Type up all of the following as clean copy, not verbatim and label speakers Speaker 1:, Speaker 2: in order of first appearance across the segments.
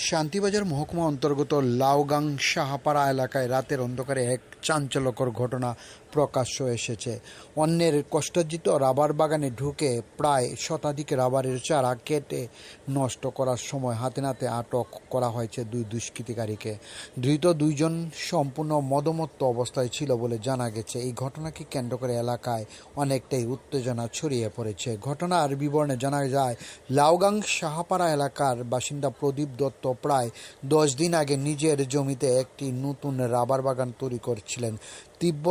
Speaker 1: শান্তিবাজার মহকুমা অন্তর্গত লাউগাং সাহাপাড়া এলাকায় রাতের অন্ধকারে এক চাঞ্চল্যকর ঘটনা প্রকাশ্য এসেছে। অন্যের কষ্টার্জিত রাবার বাগানে ঢুকে প্রায় শতাধিক রাবারের চারা কেটে নষ্ট করার সময় হাতে নাতে আটক করা হয়েছে দুই দুষ্কৃতিকারীকে। ধৃত দুইজন সম্পূর্ণ মদমত্ত অবস্থায় ছিল বলে জানা গেছে। এই ঘটনাকে কেন্দ্র করে এলাকায় অনেকটাই উত্তেজনা ছড়িয়ে পড়েছে। ঘটনার বিবরণে জানা যায়, লাউগাং সাহাপাড়া এলাকার বাসিন্দা প্রদীপ দত্ত প্রায় 10 দিন আগে নিজের জমিতে একটি নতুন রাবার বাগান তৈরি করছিলেন। তীব্র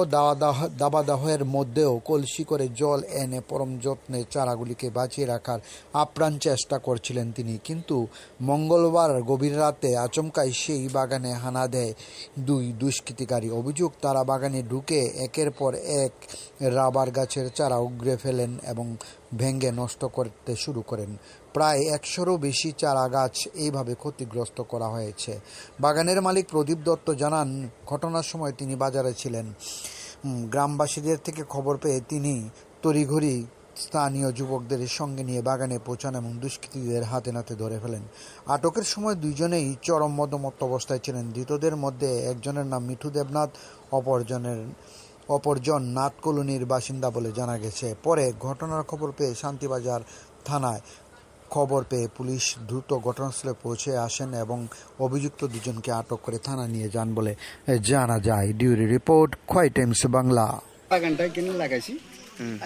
Speaker 1: দাবাদাহের মধ্যেও কলসি করে জল এনে পরম যত্নে চারাগুলিকে বাঁচিয়ে রাখার আপ্রাণ চেষ্টা করছিলেন তিনি। কিন্তু মঙ্গলবার গভীর রাতে আচমকাই সেই বাগানে হানা দেয় দুই দুষ্কৃতিকারী। অভিযোগ, তারা বাগানে ঢুকে একের পর এক রাবার গাছের চারা উগড়ে ফেলেন এবং ভেঙে নষ্ট করতে শুরু করেন। প্রায় 100-রও বেশি চারা গাছ এইভাবে ক্ষতিগ্রস্ত করা হয়েছে। বাগানের মালিক প্রদীপ দত্ত জানান, ঘটনার সময় তিনি বাজারে ছিলেন। গ্রামবাসীদের থেকে খবর পেয়ে তিনি তড়িঘড়ি স্থানীয় যুবকদের সঙ্গে নিয়ে বাগানে পৌঁছান এবং দুষ্কৃতীদের হাতে নাতে ধরে ফেলেন। আটকের সময় দুইজনেই চরম মদমত্ত অবস্থায় ছিলেন। ধৃতদের মধ্যে একজনের নাম মিঠু দেবনাথ, অপরজন নাথ কলোনির বাসিন্দা বলে জানা গেছে। পরে ঘটনার খবর পেয়ে শান্তিবাজার থানায় খবর পেয়ে পুলিশ দ্রুত ঘটনাস্থলে পৌঁছে আসেন এবং অভিযুক্ত দুজনকে আটক করে থানা নিয়ে যান বলে জানা যায়। ডিউরি রিপোর্ট, খোয়াই টাইমস বাংলা।
Speaker 2: বাগানটা কিনে লাগাইছি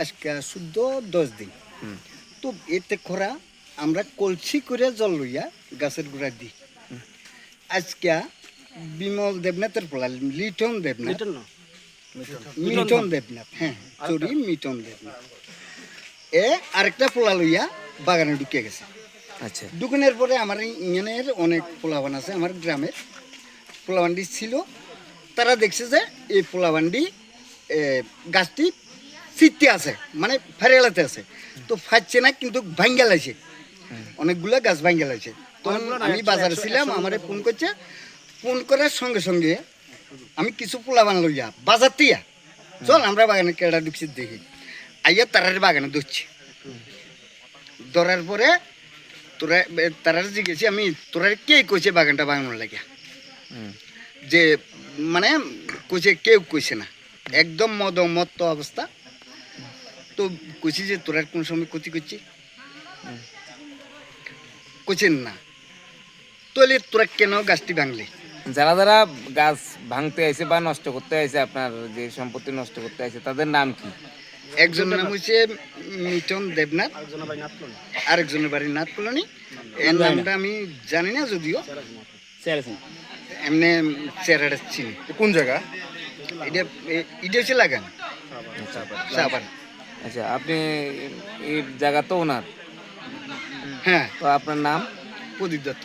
Speaker 2: আজকে শুদ্ধ 10 দিন। তো এতে খরা আমরা কলসি করে জল লইয়া গাছের গোড়া দিই। আজকে বিমল দেবনাথের পোলা লিটন দেবনাথ, মিটন দেবনাথ, হ্যাঁ চুরি মিটন দেবনাথ আরেকটা পোলা লইয়া বাগানে ঢুকে গেছে।
Speaker 3: আচ্ছা,
Speaker 2: ঢুকানোর পরে আমার ইউনিয়নের অনেক পোলাবান আছে, আমার গ্রামের পোলাবান্ডি ছিল। তারা দেখছে যে এই পোলাবান্ডি গাছটি চিত্তে আছে, মানে ফেরেলাতে আছে। তো ফাটছে না, কিন্তু ভাঙ্গা লাগছে, অনেকগুলো গাছ ভাঙ্গা লাগছে। তখন আমি বাজারে ছিলাম, আমার ফোন করছে। ফোন করার সঙ্গে সঙ্গে আমি কিছু পোলাবান লইয়া বাজার তিয়া চল আমরা বাগানে কেডা ঢুকছি দেখি। আইয়া তারার বাগানে ধরছি। ধরার পরে তারা জিজ্ঞেছি আমি, তোরা কে কইছে বাগানটা বাগানোর লাগিয়া? যে মানে কইছে কেউ কইছে না, একদম মদমত্ত অবস্থা। তো কইছি যে তোরা কোন সময় ক্ষতি করছি? কইছেন না। তাহলে তোরা কেন গাছটি ভাঙলি?
Speaker 3: যারা যারা গাছ ভাঙতে আইছে বা নষ্ট করতে আইছে, আপনার যে সম্পত্তি নষ্ট করতে আইছে, তাদের নাম কি?
Speaker 2: একজনের নাম হচ্ছে মিটন দেবনাথ, আরেকজনের বাড়ি নাথ কলোনি। এর নামটা আমি জানি না, যদিও এমনি চেহারাটা চিনি।
Speaker 4: কোন জায়গা
Speaker 2: এটা হচ্ছে লাগান সাহাপাড়া।
Speaker 3: আচ্ছা, আপনি এই জায়গা তো ওনার?
Speaker 2: হ্যাঁ।
Speaker 3: তো আপনার নাম?
Speaker 2: প্রদীপ দত্ত।